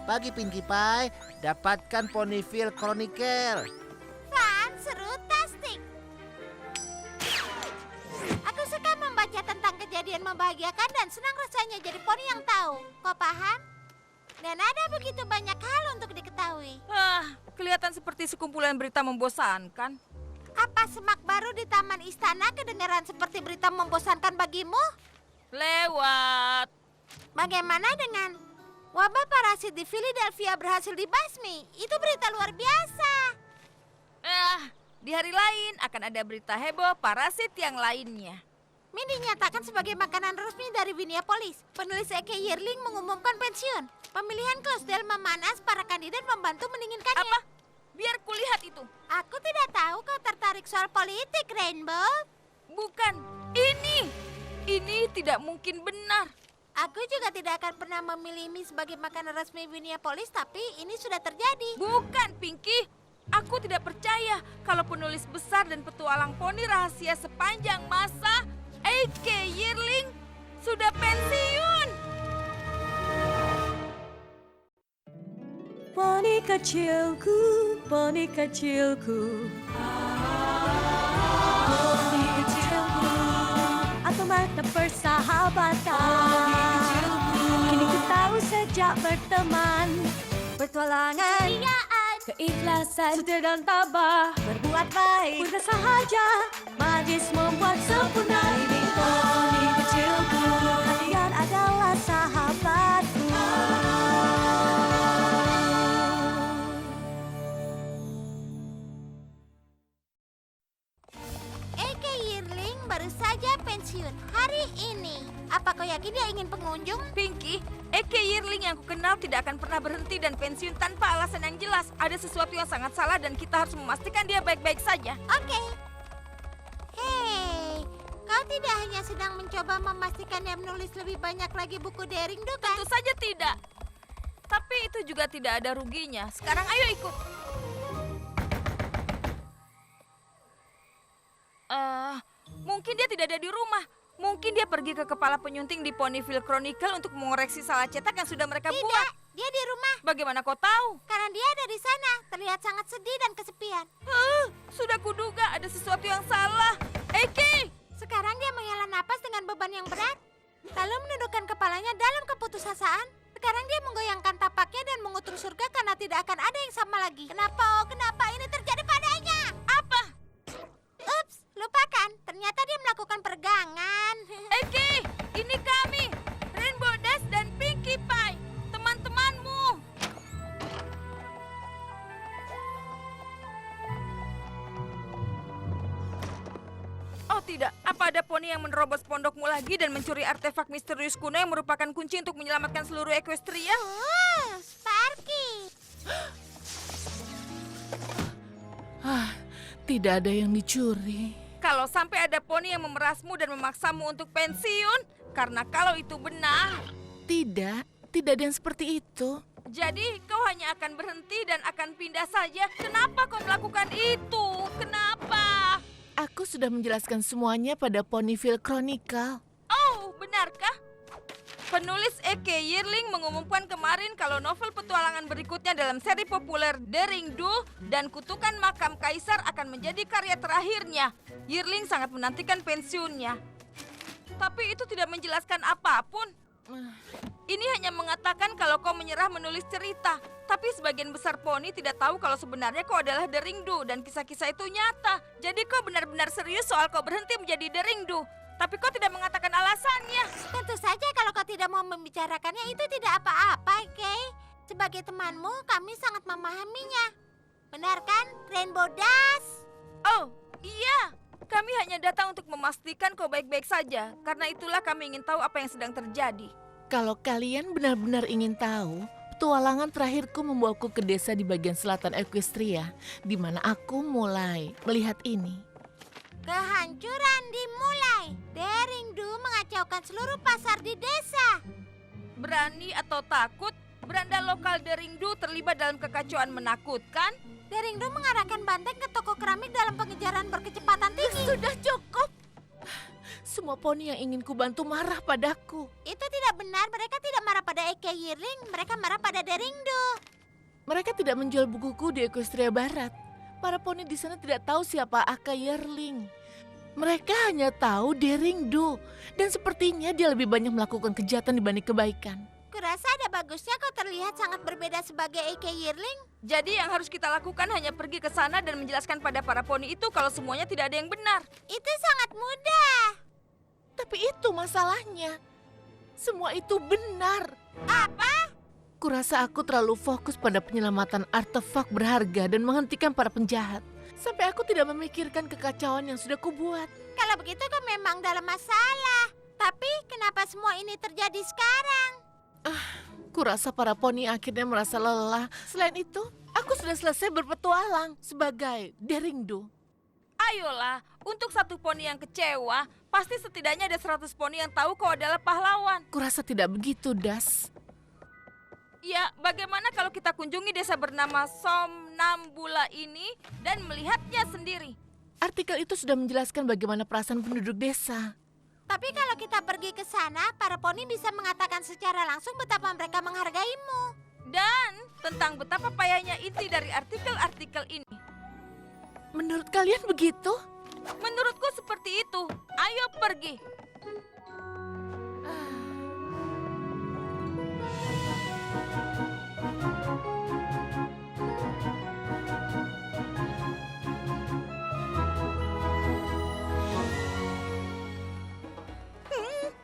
Pagi Pinkie Pie, dapatkan Ponyville Chronicle. Fun, seru, tastik. Aku suka membaca tentang kejadian membahagiakan dan senang rasanya jadi poni yang tahu. Kau paham? Dan ada begitu banyak hal untuk diketahui. Kelihatan seperti sekumpulan berita membosankan. Apa semak baru di taman istana kedengaran seperti berita membosankan bagimu? Lewat. Bagaimana dengan wabah parasit di Philadelphia berhasil dibasmi? Itu berita luar biasa. Di hari lain akan ada berita heboh parasit yang lainnya. Mie dinyatakan sebagai makanan resmi dari Minneapolis. Penulis E.K. Yearling mengumumkan pensiun. Pemilihan Clydesdale memanas, para kandidat membantu mendinginkannya. Apa? Biar kulihat itu. Aku tidak tahu kau tertarik soal politik, Rainbow. Bukan. Ini tidak mungkin benar. Aku juga tidak akan pernah memilih mie sebagai makanan resmi Minneapolis, tapi ini sudah terjadi. Bukan, Pinkie. Aku tidak percaya kalau penulis besar dan petualang poni rahasia sepanjang masa, E.K. Yearling, sudah pensiun. Poni kecilku, poni kecilku. Poni kecilku, aku mata persahabatan. Kini ku tahu sejak berteman, petualangan, keikhlasan, setia dan tabah, berbuat baik, mudah sahaja, magis membuat sempurna. Ini poni kecilku, kalian adalah sahabatku. E.K. Yearling baru saja pensiun hari ini. Apa kau yakin dia ingin pengunjung? Pinkie, E.K. Yearling yang kukenal tidak akan pernah berhenti dan pensiun tanpa alasan yang jelas. Ada sesuatu yang sangat salah dan kita harus memastikan dia baik-baik saja. Oke. Hei, kau tidak hanya sedang mencoba memastikan dia menulis lebih banyak lagi buku daring, kan? Tentu saja tidak. Tapi itu juga tidak ada ruginya. Sekarang ayo ikut. Mungkin dia tidak ada di rumah. Mungkin dia pergi ke kepala penyunting di Ponyville Chronicle untuk mengoreksi salah cetak yang sudah mereka buat. Tidak, dia di rumah. Bagaimana kau tahu? Karena dia ada di sana, terlihat sangat sedih dan kesepian. Sudah kuduga ada sesuatu yang salah. Eki! Sekarang dia menghela napas dengan beban yang berat, lalu menundukkan kepalanya dalam keputusasaan. Sekarang dia menggoyangkan tapaknya dan mengutuk surga karena tidak akan ada yang sama lagi. Kenapa ini terjadi padanya? Apa? Ups, lupakan. Ternyata dia melakukan peregangan. Eki! Ini kami, Rainbow Dash dan Pinkie Pie, teman-temanmu. Oh tidak, apa ada poni yang menerobos pondokmu lagi dan mencuri artefak misterius kuno yang merupakan kunci untuk menyelamatkan seluruh Equestria? Sparky. Tidak ada yang dicuri. Kalau sampai ada poni yang memerasmu dan memaksamu untuk pensiun, karena kalau itu benar, Tidak ada yang seperti itu. jadi kau hanya akan berhenti dan akan pindah saja. Kenapa kau melakukan itu? Kenapa? Aku sudah menjelaskan semuanya pada Ponyville Chronicle. Oh, benarkah? Penulis E.K. Yearling mengumumkan kemarin kalau novel petualangan berikutnya dalam seri populer Daring Do dan Kutukan Makam Kaisar akan menjadi karya terakhirnya. Yearling sangat menantikan pensiunnya. Tapi itu tidak menjelaskan apapun. Ini hanya mengatakan kalau kau menyerah menulis cerita. Tapi sebagian besar poni tidak tahu kalau sebenarnya kau adalah Daring Do dan kisah-kisah itu nyata. Jadi kau benar-benar serius soal kau berhenti menjadi Daring Do. Tapi kau tidak mengatakan alasannya. Tentu saja kalau kau tidak mau membicarakannya itu tidak apa-apa, Kay. Sebagai temanmu, kami sangat memahaminya. Benar kan, Rainbow Dash? Oh, iya. Kami hanya datang untuk memastikan kau baik-baik saja. Karena itulah kami ingin tahu apa yang sedang terjadi. Kalau kalian benar-benar ingin tahu, petualangan terakhirku membawaku ke desa di bagian selatan Equestria, di mana aku mulai melihat ini. Kehancuran dimulai. Daring Do mengacaukan seluruh pasar di desa. Berani atau takut, beranda lokal Daring Do terlibat dalam kekacauan menakutkan. Daring Do mengarahkan banteng ke toko keramik dalam pengejaran berkecepatan tinggi. Sudah cukup. Semua poni yang ingin ku bantu marah padaku. Itu tidak benar, mereka tidak marah pada Eke Yearling, mereka marah pada Deringdo. Mereka tidak menjual bukuku di Equestria Barat. Para poni di sana tidak tahu siapa Aka Yearling. Mereka hanya tahu Deringdo. Dan sepertinya dia lebih banyak melakukan kejahatan dibanding kebaikan. Kurasa ada bagusnya kau terlihat sangat berbeda sebagai Eke Yearling. Jadi yang harus kita lakukan hanya pergi ke sana dan menjelaskan pada para poni itu kalau semuanya tidak ada yang benar. Itu sangat mudah. Tapi itu masalahnya. Semua itu benar. Apa? Kurasa aku terlalu fokus pada penyelamatan artefak berharga dan menghentikan para penjahat. Sampai aku tidak memikirkan kekacauan yang sudah kubuat. Kalau begitu kau memang dalam masalah. Tapi kenapa semua ini terjadi sekarang? Kurasa para poni akhirnya merasa lelah. Selain itu, aku sudah selesai berpetualang sebagai Deringdo. Ayolah, untuk satu poni yang kecewa, pasti setidaknya ada 100 poni yang tahu kau adalah pahlawan. Kurasa tidak begitu, Das. Ya, bagaimana kalau kita kunjungi desa bernama Somnambula ini dan melihatnya sendiri? Artikel itu sudah menjelaskan bagaimana perasaan penduduk desa. Tapi kalau kita pergi ke sana, para poni bisa mengatakan secara langsung betapa mereka menghargaimu. Dan tentang betapa payahnya inti dari artikel-artikel ini. Menurut kalian begitu? Menurutku seperti itu. Ayo pergi.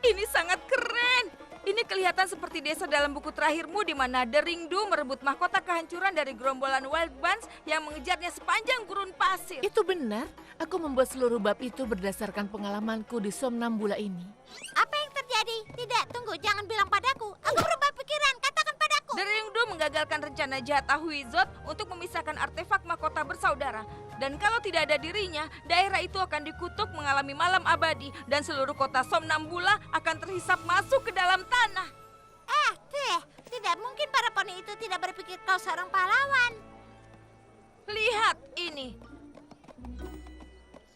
Ini sangat keren. Ini kelihatan seperti desa dalam buku terakhirmu di mana Deringdo merebut mahkota kehancuran dari gerombolan Wild Buns yang mengejarnya sepanjang gurun pasir. Itu benar. Aku membuat seluruh bab itu berdasarkan pengalamanku di Somnambula ini. Apa yang terjadi? Tidak, tunggu, jangan bilang padaku. Aku berubah pikiran, katakan padaku. Deringdo menggagalkan rencana jahat Ahuizot untuk memisahkan artefak mahkota bersaudara. Dan kalau tidak ada dirinya, daerah itu akan dikutuk mengalami malam abadi dan seluruh kota Somnambula akan terhisap masuk ke dalam tanah. Tidak mungkin para poni itu tidak berpikir kau seorang pahlawan. Lihat ini.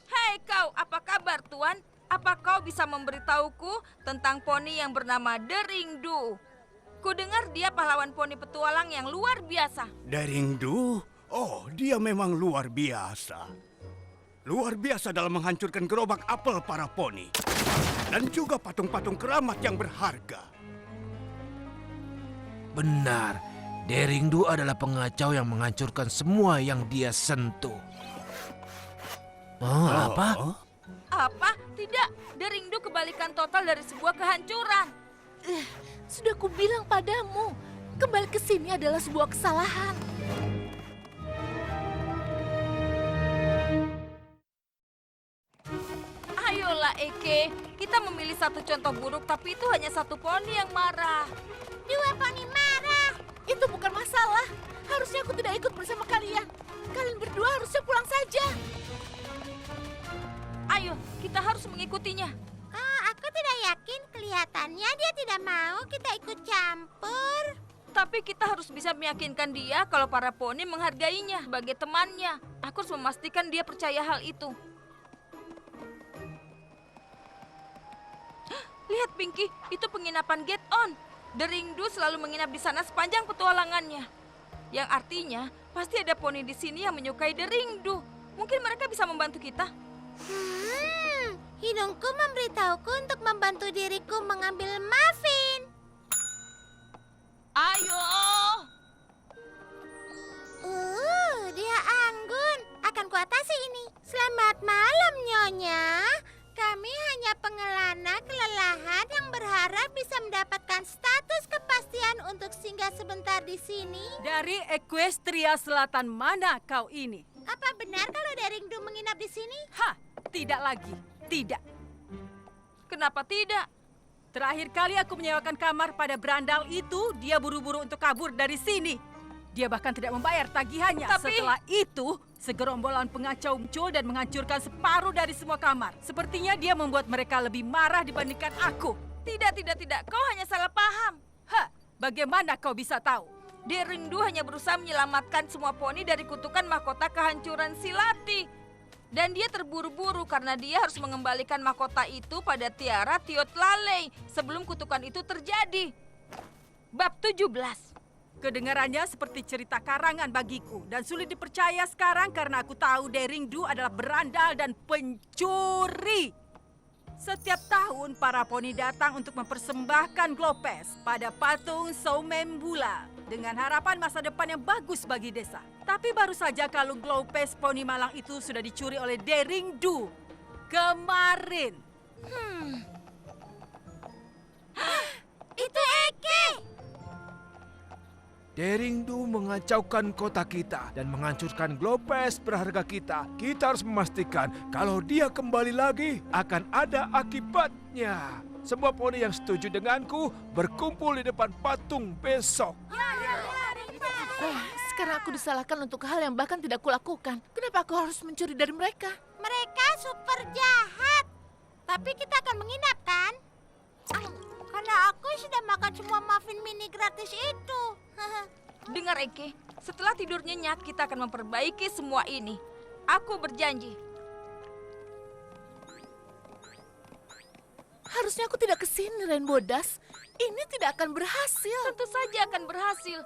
Hai kau, apa kabar Tuan? Apa kau bisa memberitahuku tentang poni yang bernama Deringdo? Kudengar dia pahlawan poni petualang yang luar biasa. Deringdo? Oh, dia memang luar biasa. Luar biasa dalam menghancurkan gerobak apel para poni. Dan juga patung-patung keramat yang berharga. Benar, Deringdo adalah pengacau yang menghancurkan semua yang dia sentuh. Oh, apa? Apa? Tidak, Deringdo kebalikan total dari sebuah kehancuran. Sudah kubilang padamu, kembali ke sini adalah sebuah kesalahan. Ayolah Eke, kita memilih satu contoh buruk tapi itu hanya satu poni yang marah. 2 poni marah. Itu bukan masalah. Harusnya aku tidak ikut bersama kalian. Kalian berdua harusnya pulang saja. Ayo, kita harus mengikutinya. Aku tidak yakin. Kelihatannya dia tidak mau kita ikut campur. Tapi kita harus bisa meyakinkan dia kalau para poni menghargainya sebagai temannya. Aku harus memastikan dia percaya hal itu. Lihat Pinky, itu penginapan Get On. Deringdo selalu menginap di sana sepanjang petualangannya. Yang artinya, pasti ada poni di sini yang menyukai Deringdo. Mungkin mereka bisa membantu kita. Hidungku memberitahuku untuk membantu diriku mengambil muffin. Ayo! Dia anggun. Akan kuatasi ini. Selamat malam, Nyonya. Kami hanya pengelana kelelahan yang berharap bisa mendapatkan status kepastian untuk singgah sebentar di sini. Dari Equestria Selatan mana kau ini? Apa benar kalau Deringdo menginap di sini? Tidak lagi. Tidak. Kenapa tidak? Terakhir kali aku menyewakan kamar pada berandal itu, dia buru-buru untuk kabur dari sini. Dia bahkan tidak membayar tagihannya. Setelah itu, segerombolan pengacau muncul dan menghancurkan separuh dari semua kamar. Sepertinya dia membuat mereka lebih marah dibandingkan aku. Tidak. Kau hanya salah paham. Bagaimana kau bisa tahu? Deringdo hanya berusaha menyelamatkan semua poni dari kutukan mahkota kehancuran Silati. Dan dia terburu-buru karena dia harus mengembalikan mahkota itu pada Tiara Tiot Lalei sebelum kutukan itu terjadi. Bab 17. Kedengarannya seperti cerita karangan bagiku dan sulit dipercaya sekarang karena aku tahu Daring Do adalah berandal dan pencuri. Setiap tahun para poni datang untuk mempersembahkan Glopes pada patung Soumembula dengan harapan masa depan yang bagus bagi desa. Tapi baru saja kalung Glopes poni malang itu sudah dicuri oleh Daring Do kemarin. Itu Eke! Daring Do mengacaukan kota kita dan menghancurkan Glopes berharga kita. Kita harus memastikan kalau dia kembali lagi akan ada akibatnya. Semua poni yang setuju denganku berkumpul di depan patung besok. Sekarang aku disalahkan untuk hal yang bahkan tidak kulakukan. Kenapa aku harus mencuri dari mereka? Mereka super jahat. Tapi kita akan menginap, kan? Karena aku sudah makan semua muffin mini gratis itu. Dengar Eke, setelah tidur nyenyak kita akan memperbaiki semua ini. Aku berjanji. Harusnya aku tidak ke sini, Rainbow Dash. Ini tidak akan berhasil. Tentu saja akan berhasil.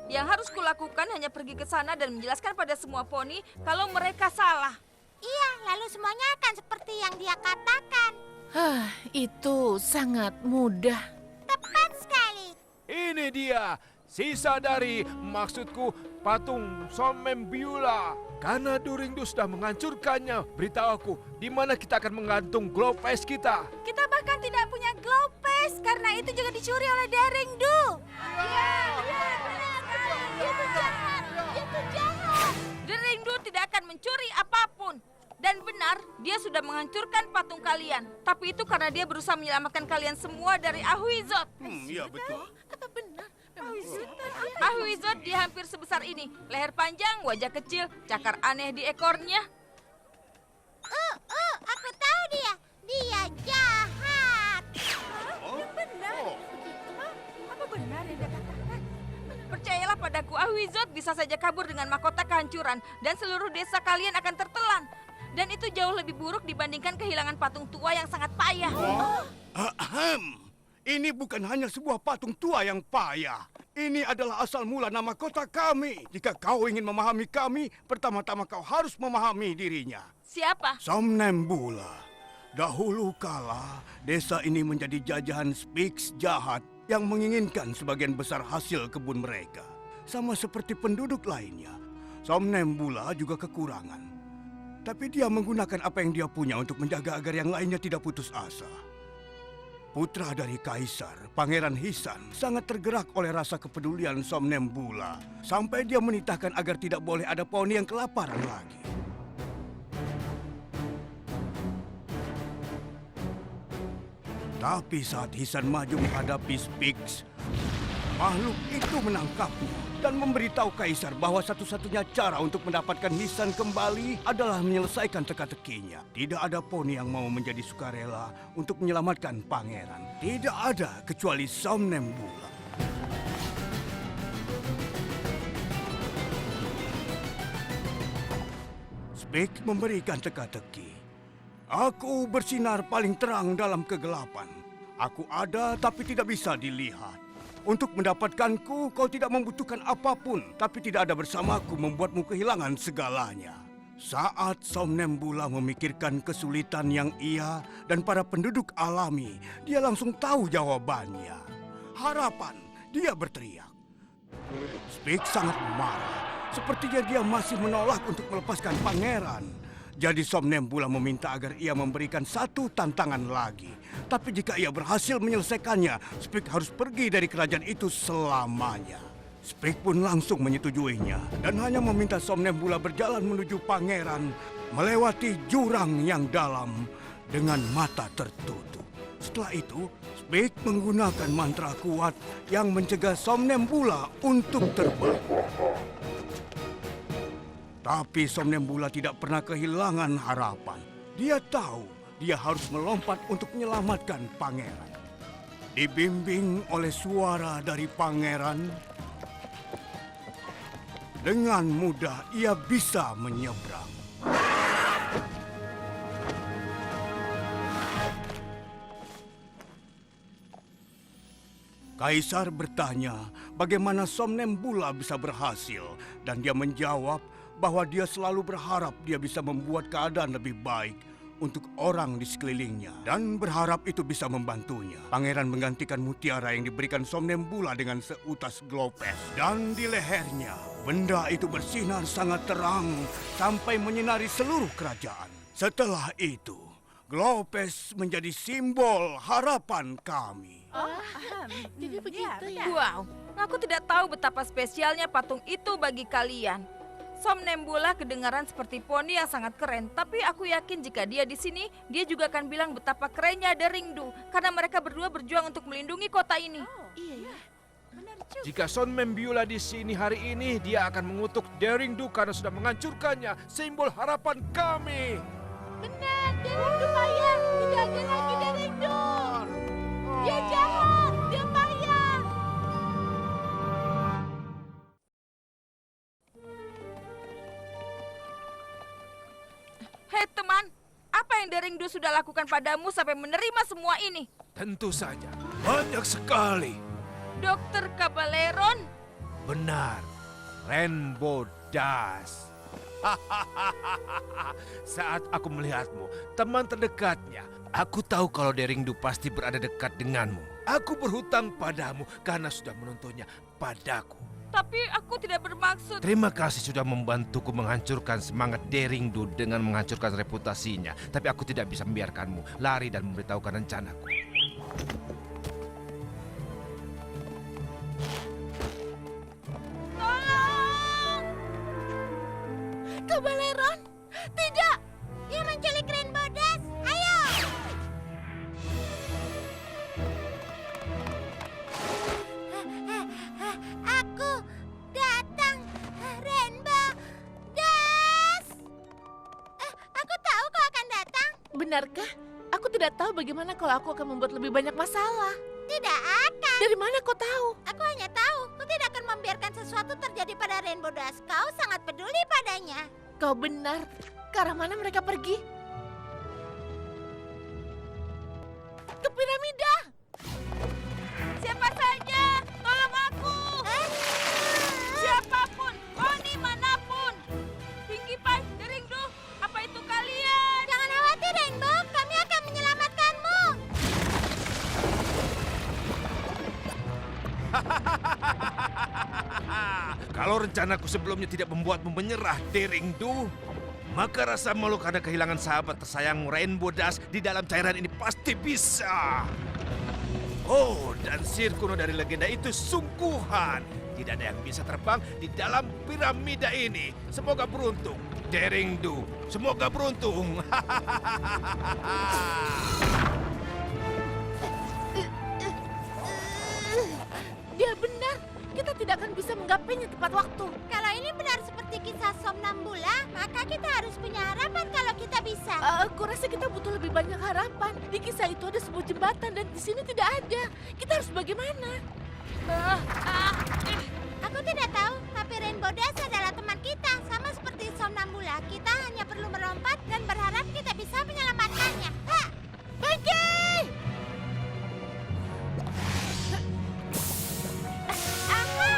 Yang harus kulakukan hanya pergi ke sana dan menjelaskan pada semua poni kalau mereka salah. Iya, lalu semuanya akan seperti yang dia katakan. Itu sangat mudah. Tepat sekali. Ini dia, sisa dari, maksudku, patung Soumembula. Karena Daring Do sudah menghancurkannya, beritahu aku, di mana kita akan menggantung Glopes kita. Kita bahkan tidak punya Glopes karena itu juga dicuri oleh Daring Do. Itu jahat. Itu jahat. Daring Do tidak akan mencuri apapun. Dan benar, dia sudah menghancurkan patung kalian. Tapi itu karena dia berusaha menyelamatkan kalian semua dari Ahuizot. Iya betul. Apa benar? Ahuizot dia hampir sebesar ini. Leher panjang, wajah kecil, cakar aneh di ekornya. Aku tahu dia. Dia jahat. Apa benar yang dia katakan? Percayalah padaku, Ahuizot bisa saja kabur dengan mahkota kehancuran. Dan seluruh desa kalian akan tertelan. Dan itu jauh lebih buruk dibandingkan kehilangan patung tua yang sangat payah. Ahem. Ini bukan hanya sebuah patung tua yang payah. Ini adalah asal mula nama kota kami. Jika kau ingin memahami kami, pertama-tama kau harus memahami dirinya. Siapa? Soumembula. Dahulu kala, desa ini menjadi jajahan Spix jahat yang menginginkan sebagian besar hasil kebun mereka. Sama seperti penduduk lainnya, Soumembula juga kekurangan. Tapi dia menggunakan apa yang dia punya untuk menjaga agar yang lainnya tidak putus asa. Putra dari Kaisar, Pangeran Hisan, sangat tergerak oleh rasa kepedulian Soumembula. Sampai dia menitahkan agar tidak boleh ada poni yang kelaparan lagi. Tapi saat Hisan maju menghadapi Spix, makhluk itu menangkapnya dan memberitahu Kaisar bahwa satu-satunya cara untuk mendapatkan Hisan kembali adalah menyelesaikan teka-tekinya. Tidak ada poni yang mau menjadi sukarela untuk menyelamatkan pangeran. Tidak ada kecuali Soumembula. Spix memberikan teka-teki. Aku bersinar paling terang dalam kegelapan. Aku ada tapi tidak bisa dilihat. Untuk mendapatkanku, kau tidak membutuhkan apapun, tapi tidak ada bersamaku membuatmu kehilangan segalanya. Saat Soumembula memikirkan kesulitan yang ia dan para penduduk alami, dia langsung tahu jawabannya. Harapan, dia berteriak. Spix sangat marah, sepertinya dia masih menolak untuk melepaskan pangeran. Jadi Soumembula meminta agar ia memberikan satu tantangan lagi. Tapi jika ia berhasil menyelesaikannya, Spix harus pergi dari kerajaan itu selamanya. Spix pun langsung menyetujuinya dan hanya meminta Soumembula berjalan menuju pangeran melewati jurang yang dalam dengan mata tertutup. Setelah itu, Spix menggunakan mantra kuat yang mencegah Soumembula untuk terbang. Tapi Soumembula tidak pernah kehilangan harapan. Dia tahu dia harus melompat untuk menyelamatkan pangeran. Dibimbing oleh suara dari pangeran, dengan mudah ia bisa menyeberang. Kaisar bertanya bagaimana Somnambula bisa berhasil, dan dia menjawab bahwa dia selalu berharap dia bisa membuat keadaan lebih baik untuk orang di sekelilingnya dan berharap itu bisa membantunya. Pangeran menggantikan mutiara yang diberikan Somnambula dengan seutas glopes, dan di lehernya benda itu bersinar sangat terang sampai menyinari seluruh kerajaan. Setelah itu, glopes menjadi simbol harapan kami. Jadi begitu ya. Wow, aku tidak tahu betapa spesialnya patung itu bagi kalian. Somnambula kedengaran seperti poni yang sangat keren, tapi aku yakin jika dia di sini, dia juga akan bilang betapa kerennya Daring Do, karena mereka berdua berjuang untuk melindungi kota ini. Iya ya. Jika Somnambula di sini hari ini, dia akan mengutuk Daring Do karena sudah menghancurkannya, simbol harapan kami. Benar, Daring Do payah. Tidak ada lagi Daring Do. Dia jahat, dia payah. Hei teman, apa yang Daring Do sudah lakukan padamu sampai menerima semua ini? Tentu saja, banyak sekali. Dokter Cabaleron? Benar, Rainbow Dash. Saat aku melihatmu, teman terdekatnya, aku tahu kalau Daring Do pasti berada dekat denganmu. Aku berhutang padamu karena sudah menuntunnya padaku. Tapi aku tidak bermaksud. Terima kasih sudah membantuku menghancurkan semangat Daring Do dengan menghancurkan reputasinya. Tapi aku tidak bisa membiarkanmu lari dan memberitahukan rencanaku. Tolong! Cabaleron, tidak. Dia menculik Rainbow Dash. Ayo! Aku datang, Rainbow Dash. Aku tahu kau akan datang. Benarkah? Aku tidak tahu bagaimana kalau aku akan membuat lebih banyak masalah. Tidak akan. Dari mana kau tahu? Aku hanya tahu, kau tidak akan membiarkan sesuatu terjadi pada Rainbow Dash. Kau sangat peduli padanya. Kau benar. Ke arah mana mereka pergi? Ke piramida. Siapa saja, tolong aku! Siapapun, poni manapun! Pinkie Pie, Daring Do, apa itu kalian? Jangan khawatir, Rainbow. Kami akan menyelamatkanmu. Kalau rencanaku sebelumnya tidak membuatmu menyerah, Daring Do, maka rasa malu karena kehilangan sahabat tersayang Rainbow Dash di dalam cairan ini pasti bisa. Oh, dan sihir kuno dari legenda itu sungguhan. Tidak ada yang bisa terbang di dalam piramida ini. Semoga beruntung, Daring Do. Semoga beruntung. Dia benar. Kita tidak akan bisa menggapainya tepat waktu. Kalau ini benar seperti kisah Somnambula, maka kita harus punya harapan kalau kita bisa. Aku rasa kita butuh lebih banyak harapan. Di kisah itu ada sebuah jembatan dan di sini tidak ada. Kita harus bagaimana? Aku tidak tahu, tapi Rainbow Dash adalah teman kita. Sama seperti Somnambula, kita hanya perlu melompat dan berharap kita bisa menyelamatkannya. Ha! Pinkie! Aku!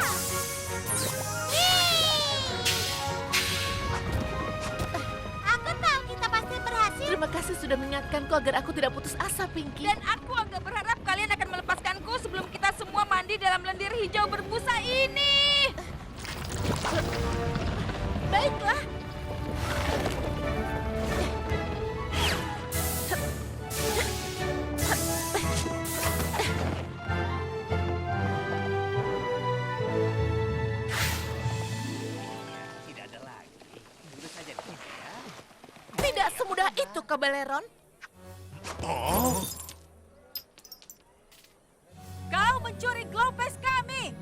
Aku tahu kita pasti berhasil. Terima kasih sudah mengingatkanku agar aku tidak putus asa, Pinkie. Dan aku agak berharap kalian akan melepaskanku sebelum kita semua mandi dalam lendir hijau berbusa ini. Baiklah. Tidak semudah itu, Cabaleron. Kau mencuri glopes kami.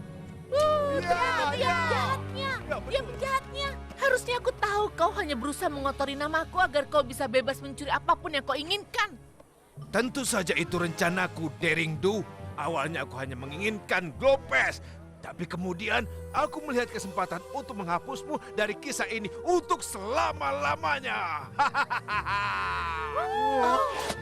Ternyata dia penjahatnya. Dia penjahatnya. Harusnya aku tahu kau hanya berusaha mengotori namaku agar kau bisa bebas mencuri apapun yang kau inginkan. Tentu saja itu rencanaku, Daring Do. Awalnya aku hanya menginginkan glopes. Tapi kemudian aku melihat kesempatan untuk menghapusmu dari kisah ini untuk selama-lamanya.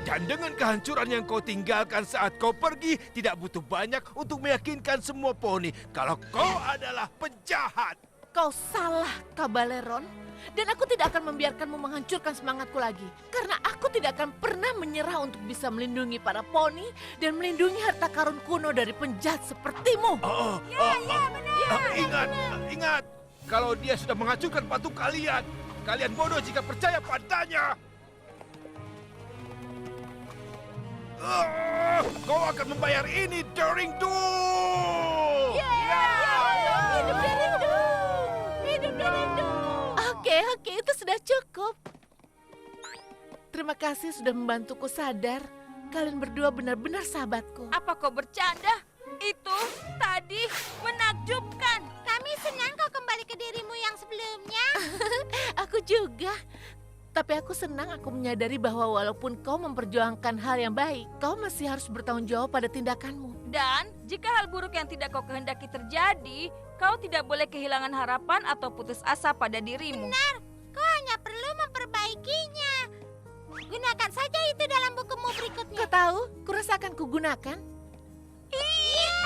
Dan dengan kehancuran yang kau tinggalkan saat kau pergi, tidak butuh banyak untuk meyakinkan semua poni kalau kau adalah penjahat. Kau salah, Kabaleron. Dan aku tidak akan membiarkanmu menghancurkan semangatku lagi. Karena aku tidak akan pernah menyerah untuk bisa melindungi para poni dan melindungi harta karun kuno dari penjahat sepertimu. Ingat. Kalau dia sudah menghancurkan patung kalian, kalian bodoh jika percaya padanya. Kau akan membayar ini, Daring Do! Hidup Derindu! Hidup Derindu! Oke, itu sudah cukup. Terima kasih sudah membantuku sadar. Kalian berdua benar-benar sahabatku. Apa kau bercanda? Itu tadi menakjubkan. Kami senang kau kembali ke dirimu yang sebelumnya. Aku juga. Tapi aku senang aku menyadari bahwa walaupun kau memperjuangkan hal yang baik, kau masih harus bertanggung jawab pada tindakanmu. Dan jika hal buruk yang tidak kau kehendaki terjadi, kau tidak boleh kehilangan harapan atau putus asa pada dirimu. Benar, kau hanya perlu memperbaikinya. Gunakan saja itu dalam bukumu berikutnya. Kau tahu, kurasa akan kugunakan. Iya.